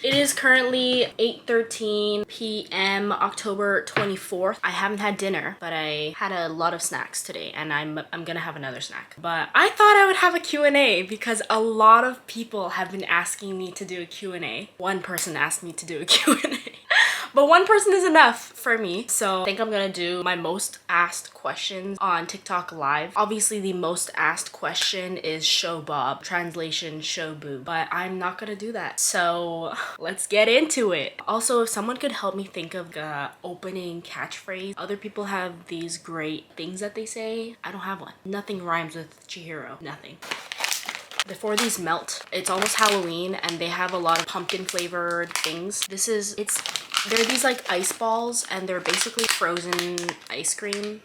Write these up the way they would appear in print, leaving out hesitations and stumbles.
It is currently 8:13 p.m. October 24th. I haven't had dinner, but I had a lot of snacks today, and I'm gonna have another snack. But I thought I would have a Q&A because a lot of people have been asking me to do a Q&A. One person asked me to do a Q&A. But one person is enough for me. So I think I'm gonna do my most asked questions on TikTok live. Obviously the most asked question is show Bob, translation show boo, but I'm not gonna do that. So let's get into it. Also, if someone could help me think of the opening catchphrase. Other people have these great things that they say. I don't have one. Nothing rhymes with Chihiro. Nothing. Before these melt, it's almost Halloween and they have a lot of pumpkin flavored things. They're these like ice balls and they're basically frozen ice cream.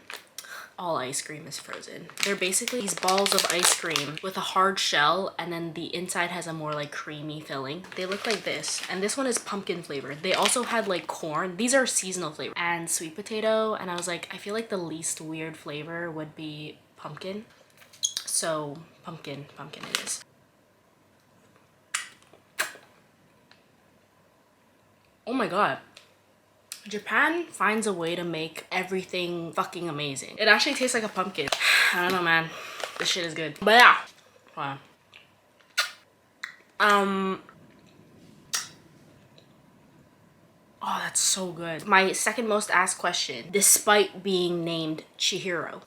All ice cream is frozen. They're basically these balls of ice cream with a hard shell, and then the inside has a more like creamy filling. They look like this, and this one is pumpkin flavored. They also had like corn. These are seasonal flavor and sweet potato, and I was like, I feel like the least weird flavor would be pumpkin. So pumpkin it is. Oh my god. Japan finds a way to make everything fucking amazing. It actually tastes like a pumpkin. I don't know, man. This shit is good. But yeah. Wow. Oh, that's so good. My second most asked question, despite being named Chihiro,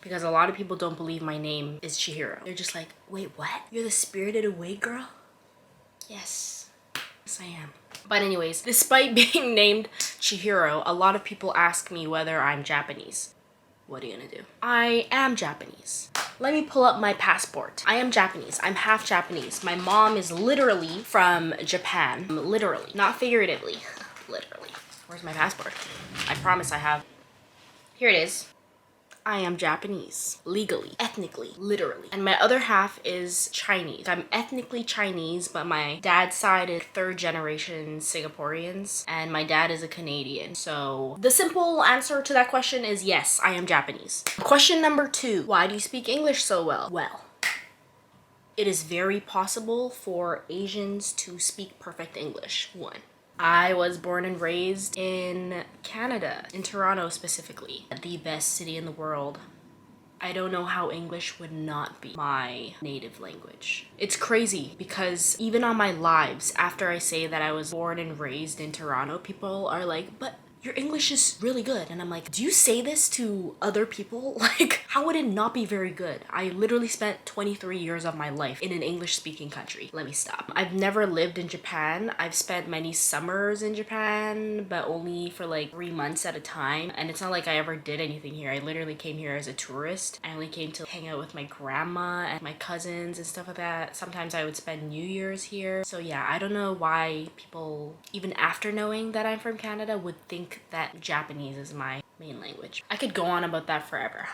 because a lot of people don't believe my name is Chihiro. They're just like, wait, what? You're the Spirited Away girl? Yes. Yes, I am. But anyways, despite being named Chihiro, a lot of people ask me whether I'm Japanese. What are you gonna do? I am Japanese. Let me pull up my passport. I am Japanese. I'm half Japanese. My mom is literally from Japan. Literally, not figuratively. Literally. Where's my passport? I promise I have. Here it is. I am Japanese, legally, ethnically, literally. And my other half is Chinese. I'm ethnically Chinese, but my dad's side is third generation Singaporeans, and my dad is a Canadian. So the simple answer to that question is yes, I am Japanese. Question number 2, why do you speak English so well? Well, it is very possible for Asians to speak perfect English. 1. I was born and raised in Canada, in Toronto specifically, the best city in the world. I don't know how English would not be my native language. It's crazy because even on my lives, after I say that I was born and raised in Toronto, people are like, but your English is really good. And I'm like, do you say this to other people? Like, how would it not be very good? I literally spent 23 years of my life in an English-speaking country. Let me stop. I've never lived in Japan. I've spent many summers in Japan, but only for like 3 months at a time. And it's not like I ever did anything here. I literally came here as a tourist. I only came to hang out with my grandma and my cousins and stuff like that. Sometimes I would spend New Year's here. So yeah, I don't know why people, even after knowing that I'm from Canada, would think that Japanese is my main language. I could go on about that forever.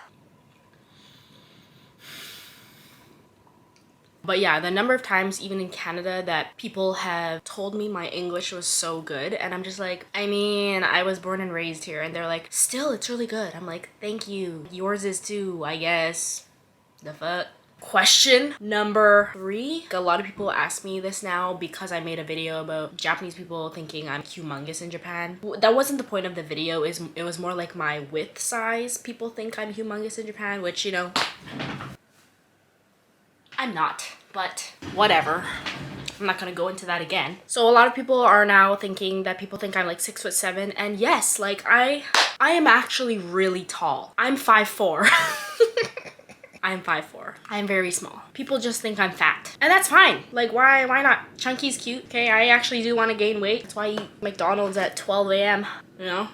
But yeah, the number of times even in Canada that people have told me my English was so good, and I'm just like, I mean, I was born and raised here, and they're like, still, it's really good. I'm like, thank you. Yours is too, I guess. The fuck? Question number 3. A lot of people ask me this now because I made a video about Japanese people thinking I'm humongous in Japan. That wasn't the point of the video. It was more like my width size. People think I'm humongous in Japan, which, you know, I'm not, but whatever. I'm not gonna go into that again. So a lot of people are now thinking that people think I'm like 6'7", and yes, like I am actually really tall. I'm 5'4". I'm 5'4". I'm very small. People just think I'm fat. And that's fine. Like, why not? Chunky's cute, okay? I actually do want to gain weight. That's why I eat McDonald's at 12 a.m., you know?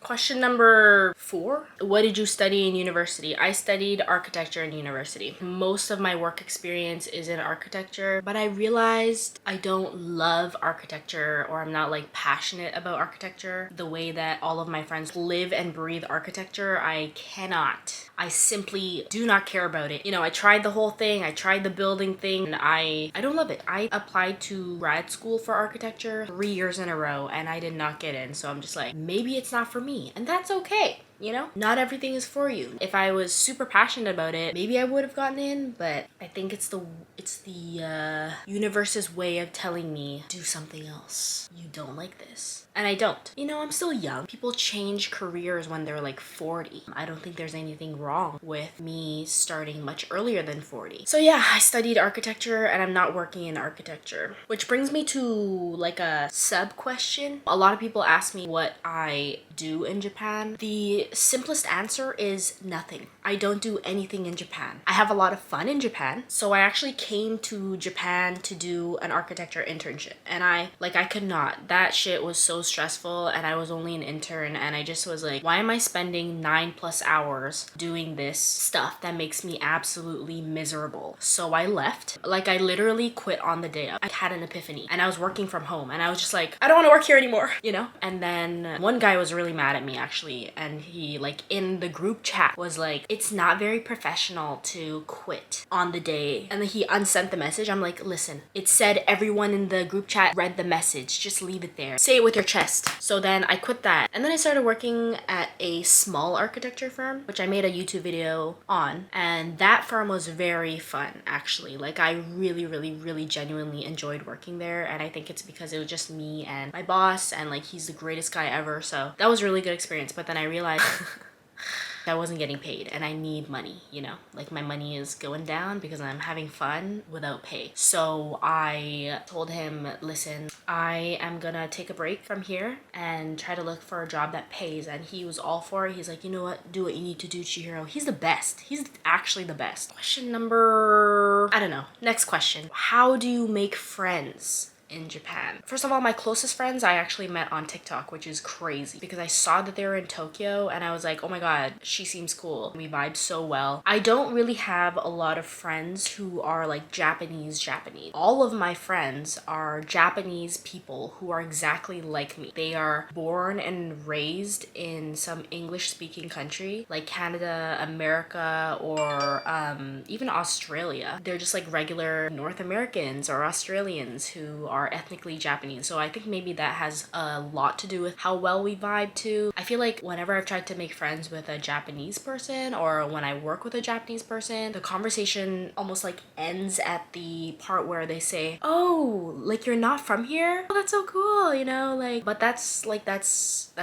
Question number 4. What did you study in university? I studied architecture in university. Most of my work experience is in architecture, but I realized I don't love architecture, or I'm not like passionate about architecture the way that all of my friends live and breathe architecture. I cannot. I simply do not care about it. You know, I tried the whole thing. I tried the building thing, and I don't love it. I applied to grad school for architecture 3 years in a row, and I did not get in. So I'm just like, maybe it's not for me. And that's okay. you know? Not everything is for you. If I was super passionate about it, maybe I would have gotten in, but I think it's the universe's way of telling me, do something else. You don't like this. And I don't. You know, I'm still young. People change careers when they're like 40. I don't think there's anything wrong with me starting much earlier than 40. So yeah, I studied architecture and I'm not working in architecture. Which brings me to like a sub question. A lot of people ask me what I do in Japan. The simplest answer is nothing. I don't do anything in Japan. I have a lot of fun in Japan. So I actually came to Japan to do an architecture internship. And I could not. That shit was so stressful and I was only an intern and I just was like, why am I spending 9+ hours doing this stuff that makes me absolutely miserable? So I left. Like I literally quit on the day. I had an epiphany and I was working from home and I was just like, I don't want to work here anymore, you know? And then one guy was really mad at me actually, and he like in the group chat was like, it's not very professional to quit on the day. And then he unsent the message. I'm like, listen, it said everyone in the group chat read the message, just leave it there. Say it with your chest. So then I quit that. And then I started working at a small architecture firm, which I made a YouTube video on. And that firm was very fun actually. Like I really genuinely enjoyed working there. And I think it's because it was just me and my boss and like he's the greatest guy ever. So that was a really good experience. But then I realized I wasn't getting paid and I need money, you know? Like my money is going down because I'm having fun without pay. So I told him, listen, I am gonna take a break from here and try to look for a job that pays. And he was all for it. He's like, you know what? Do what you need to do, Chihiro. He's the best. He's actually the best. Question number, I don't know. Next question. How do you make friends in Japan? First of all, my closest friends I actually met on TikTok, which is crazy because I saw that they were in Tokyo and I was like, oh my god, she seems cool. We vibed so well. I don't really have a lot of friends who are like Japanese. All of my friends are Japanese people who are exactly like me. They are born and raised in some English speaking country like Canada, America, or even Australia. They're just like regular North Americans or Australians who are ethnically Japanese. So I think maybe that has a lot to do with how well we vibe too. I feel like whenever I've tried to make friends with a Japanese person or when I work with a Japanese person, the conversation almost like ends at the part where they say, oh, like you're not from here? Oh, that's so cool, you know? Like, but that's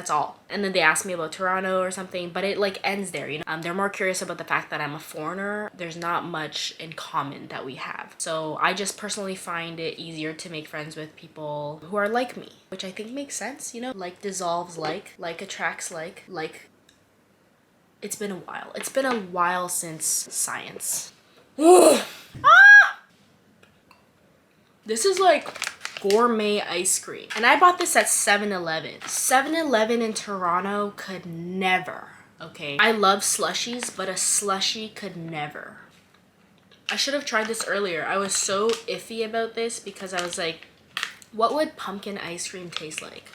all. And then they ask me about Toronto or something, but it like ends there, you know? They're more curious about the fact that I'm a foreigner. There's not much in common that we have. So I just personally find it easier to make friends with people who are like me, which I think makes sense, you know? Like dissolves like attracts like. It's been a while. It's been a while since science. Ah! This is like gourmet ice cream. And I bought this at 7-Eleven. 7-Eleven in Toronto could never, okay? I love slushies, but a slushie could never. I should have tried this earlier. I was so iffy about this because I was like, what would pumpkin ice cream taste like?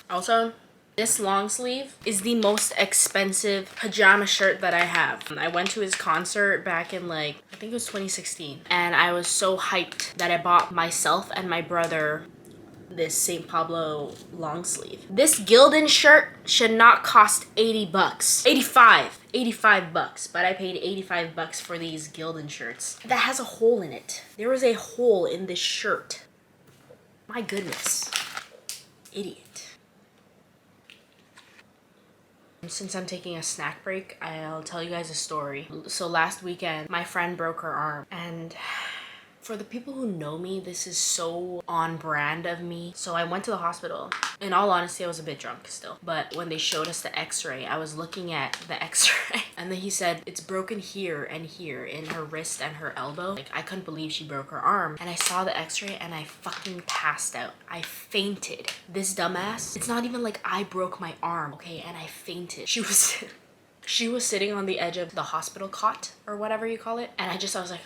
Also, this long sleeve is the most expensive pajama shirt that I have. I went to his concert back in like, I think it was 2016. And I was so hyped that I bought myself and my brother this St. Pablo long sleeve. This Gildan shirt should not cost 80 bucks. 85 bucks, but I paid 85 bucks for these Gildan shirts. That has a hole in it. There was a hole in this shirt. My goodness. Idiot. Since I'm taking a snack break, I'll tell you guys a story. So last weekend, my friend broke her arm and for the people who know me, this is so on brand of me. So I went to the hospital. In all honesty, I was a bit drunk still. But when they showed us the x-ray, I was looking at the x-ray and then he said, it's broken here and here in her wrist and her elbow. Like I couldn't believe she broke her arm. And I saw the x-ray and I fucking passed out. I fainted. This dumbass, it's not even like I broke my arm, okay? And I fainted. She was sitting on the edge of the hospital cot or whatever you call it. And I was like,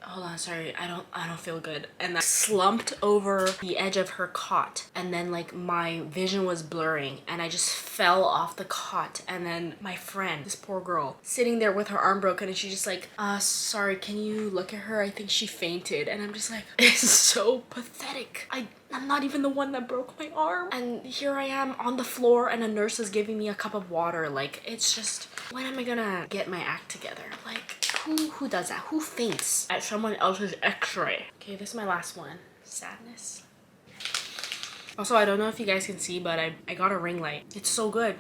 hold on, sorry, I don't feel good. And I slumped over the edge of her cot, and then like my vision was blurring and I just fell off the cot. And then my friend, this poor girl, sitting there with her arm broken, and she's just like, sorry, can you look at her? I think she fainted. And I'm just like, it's so pathetic. I'm not even the one that broke my arm. And here I am on the floor and a nurse is giving me a cup of water. Like, it's just, when am I gonna get my act together? Like, who does that? Who faints at someone else's x-ray? Okay, this is my last one. Sadness. Also, I don't know if you guys can see, but I got a ring light. It's so good.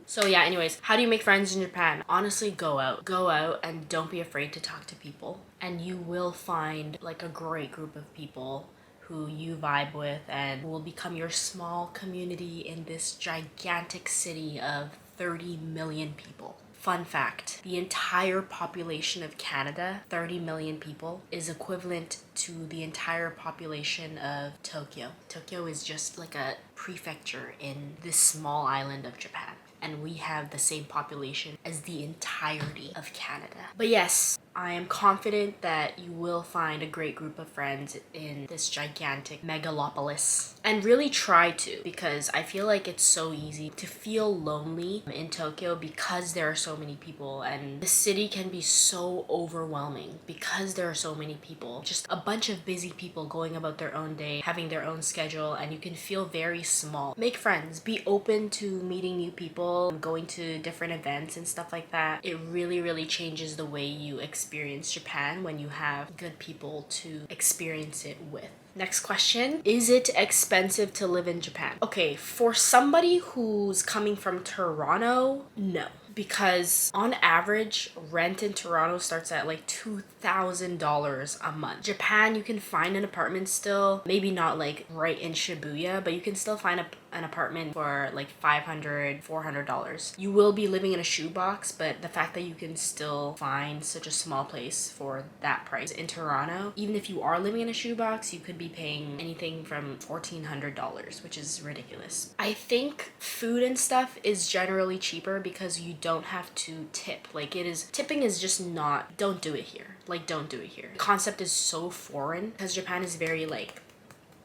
So yeah, anyways, how do you make friends in Japan? Honestly, go out. Go out and don't be afraid to talk to people. And you will find like a great group of people who you vibe with and will become your small community in this gigantic city of 30 million people. Fun fact, the entire population of Canada, 30 million people, is equivalent to the entire population of Tokyo. Tokyo is just like a prefecture in this small island of Japan. And we have the same population as the entirety of Canada. But yes, I am confident that you will find a great group of friends in this gigantic megalopolis. And really try to, because I feel like it's so easy to feel lonely in Tokyo because there are so many people, and the city can be so overwhelming because there are so many people. Just a bunch of busy people going about their own day, having their own schedule, and you can feel very small. Make friends, be open to meeting new people, going to different events and stuff like that. It really changes the way you experience Japan when you have good people to experience it with. Next question, is it expensive to live in Japan? Okay, for somebody who's coming from Toronto, no. Because on average, rent in Toronto starts at like $2,000 a month. Japan, you can find an apartment still, maybe not like right in Shibuya, but you can still find an apartment for like $500, $400. You will be living in a shoebox, but the fact that you can still find such a small place for that price in Toronto, even if you are living in a shoebox, you could be paying anything from $1,400, which is ridiculous. I think food and stuff is generally cheaper because you don't have to tip. Like, tipping is just not, don't do it here. Like, don't do it here. The concept is so foreign because Japan is very like,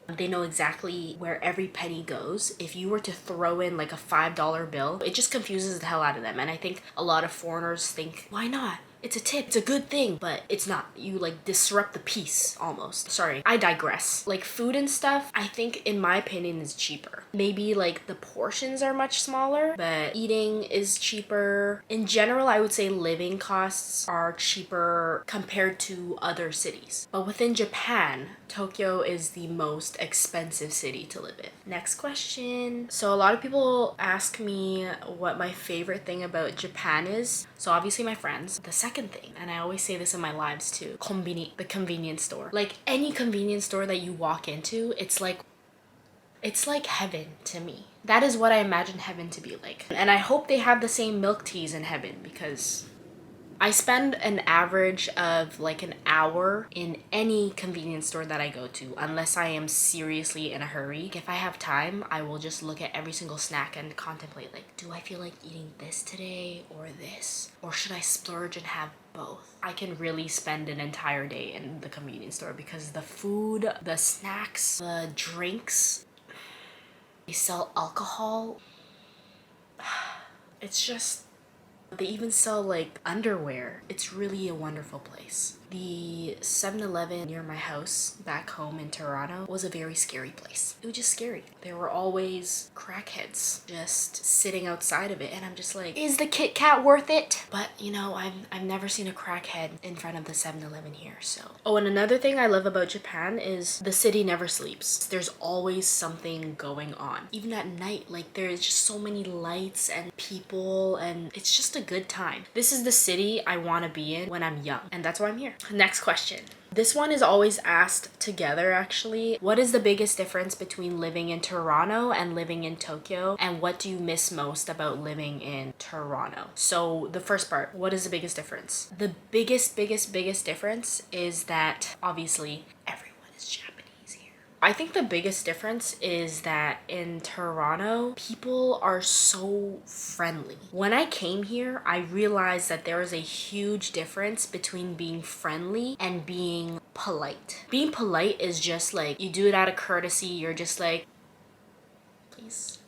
they know exactly where every penny goes. If you were to throw in like a $5 bill, it just confuses the hell out of them. And I think a lot of foreigners think, why not? It's a tip, it's a good thing, but it's not. You like disrupt the peace almost. Sorry, I digress. Like food and stuff, I think in my opinion is cheaper. Maybe like the portions are much smaller, but eating is cheaper. In general, I would say living costs are cheaper compared to other cities. But within Japan, Tokyo is the most expensive city to live in. Next question. So a lot of people ask me what my favorite thing about Japan is. So obviously my friends. The second thing, and I always say this in my lives too, konbini, the convenience store. Like any convenience store that you walk into, it's like heaven to me. That is what I imagine heaven to be like. And I hope they have the same milk teas in heaven, because I spend an average of like an hour in any convenience store that I go to, unless I am seriously in a hurry. If I have time, I will just look at every single snack and contemplate like, do I feel like eating this today or this? Or should I splurge and have both? I can really spend an entire day in the convenience store because the food, the snacks, the drinks, they sell alcohol. It's just, they even sell like underwear. It's really a wonderful place. The 7-Eleven near my house back home in Toronto was a very scary place. It was just scary. There were always crackheads just sitting outside of it, and I'm just like, is the Kit Kat worth it? But you know, I've never seen a crackhead in front of the 7-Eleven here, so. Oh, and another thing I love about Japan is the city never sleeps. There's always something going on. Even at night, like there's just so many lights and people, and it's just a good time. This is the city I want to be in when I'm young, and that's why I'm here. Next question. This one is always asked together actually. What is the biggest difference between living in Toronto and living in Tokyo? And what do you miss most about living in Toronto? So the first part, what is the biggest difference? The biggest difference is that obviously everyone is Japanese here. I think the biggest difference is that in Toronto, people are so friendly. When I came here, I realized that there is a huge difference between being friendly and being polite. Being polite is just like, you do it out of courtesy, you're just like, please.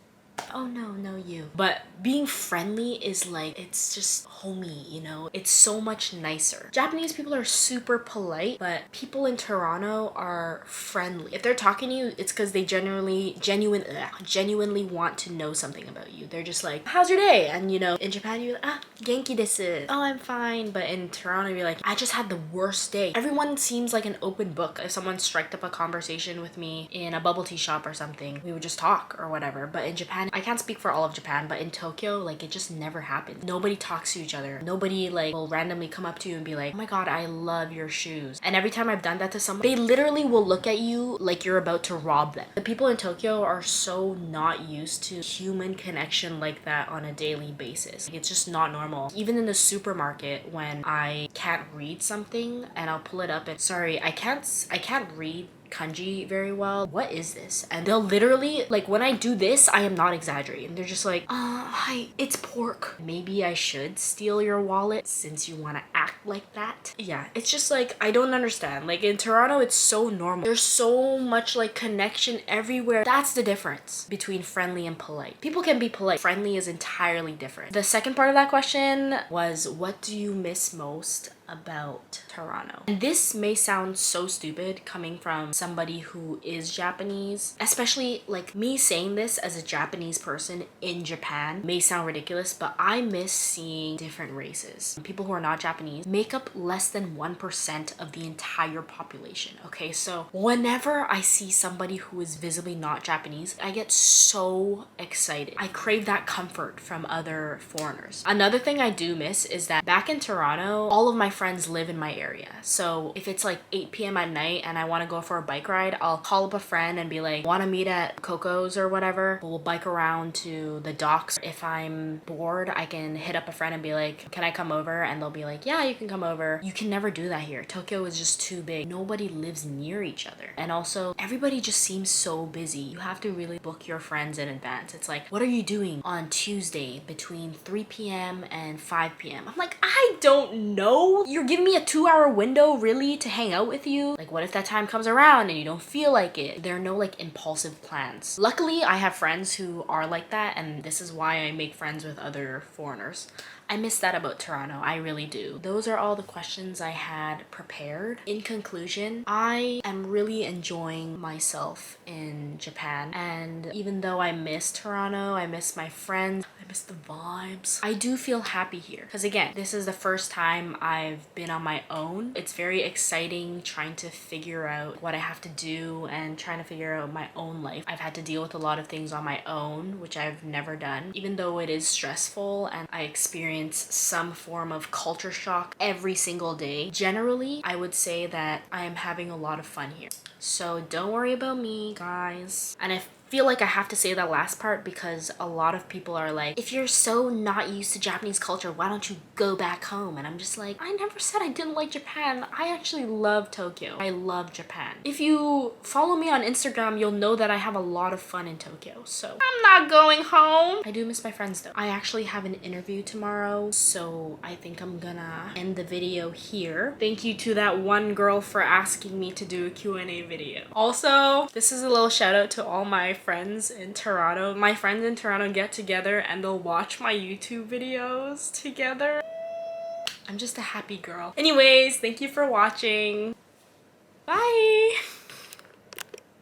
Oh no, you. But being friendly is like, it's just homey, you know? It's so much nicer. Japanese people are super polite, but people in Toronto are friendly. If they're talking to you, it's because they genuinely want to know something about you. They're just like, how's your day? And you know, in Japan, you're like, genki desu. Oh, I'm fine. But in Toronto, you're like, I just had the worst day. Everyone seems like an open book. If someone struck up a conversation with me in a bubble tea shop or something, we would just talk or whatever. But in Japan, I can't speak for all of Japan, but in Tokyo, like, it just never happens. Nobody talks to each other. Nobody like will randomly come up to you and be like, oh my god, I love your shoes. And every time I've done that to someone, they literally will look at you like you're about to rob them. The people in Tokyo are so not used to human connection like that on a daily basis. It's just not normal. Even in the supermarket, when I can't read something and I'll pull it up and, sorry, I can't read kanji very well. What is this? And they'll literally, like, when I do this, I am not exaggerating. They're just like, hi, it's pork. Maybe I should steal your wallet since you want to act like that. Yeah, it's just like, I don't understand. Like, in Toronto, it's so normal. There's so much like connection everywhere. That's the difference between friendly and polite. People can be polite. Friendly is entirely different. The second part of that question was, what do you miss most about Toronto? And this may sound so stupid coming from somebody who is Japanese, especially like me saying this as a Japanese person in Japan may sound ridiculous, but I miss seeing different races. People who are not Japanese make up less than 1% of the entire population. Okay, so whenever I see somebody who is visibly not Japanese, I get so excited. I crave that comfort from other foreigners. Another thing I do miss is that back in Toronto, all of my friends live in my area. So if it's like 8 p.m. at night and I want to go for a bike ride, I'll call up a friend and be like, want to meet at Coco's or whatever. We'll bike around to the docks. If I'm bored, I can hit up a friend and be like, can I come over? And they'll be like, yeah, you can come over. You can never do that here. Tokyo is just too big. Nobody lives near each other. And also, everybody just seems so busy. You have to really book your friends in advance. It's like, what are you doing on Tuesday between 3 p.m. and 5 p.m.? I'm like, I don't know. You're giving me a 2-hour window really to hang out with you? Like, what if that time comes around and you don't feel like it? There are no like impulsive plans. Luckily, I have friends who are like that, and this is why I make friends with other foreigners. I miss that about Toronto. I really do. Those are all the questions I had prepared. In conclusion, I am really enjoying myself in Japan. And even though I miss Toronto, I miss my friends, I miss the vibes, I do feel happy here. Because again, this is the first time I've been on my own. It's very exciting trying to figure out what I have to do and trying to figure out my own life. I've had to deal with a lot of things on my own, which I've never done. Even though it is stressful and I experience some form of culture shock every single day, generally, I would say that I am having a lot of fun here. So don't worry about me, guys. And I feel like I have to say that last part because a lot of people are like, if you're so not used to Japanese culture, why don't you go back home? And I'm just like, I never said I didn't like Japan. I actually love Tokyo. I love Japan. If you follow me on Instagram, you'll know that I have a lot of fun in Tokyo. So I'm not going home. I do miss my friends though. I actually have an interview tomorrow, so I think I'm gonna end the video here. Thank you to that one girl for asking me to do a Q&A video. Also, this is a little shout out to all my friends in Toronto. My friends in Toronto get together and they'll watch my YouTube videos together. I'm just a happy girl. Anyways, thank you for watching.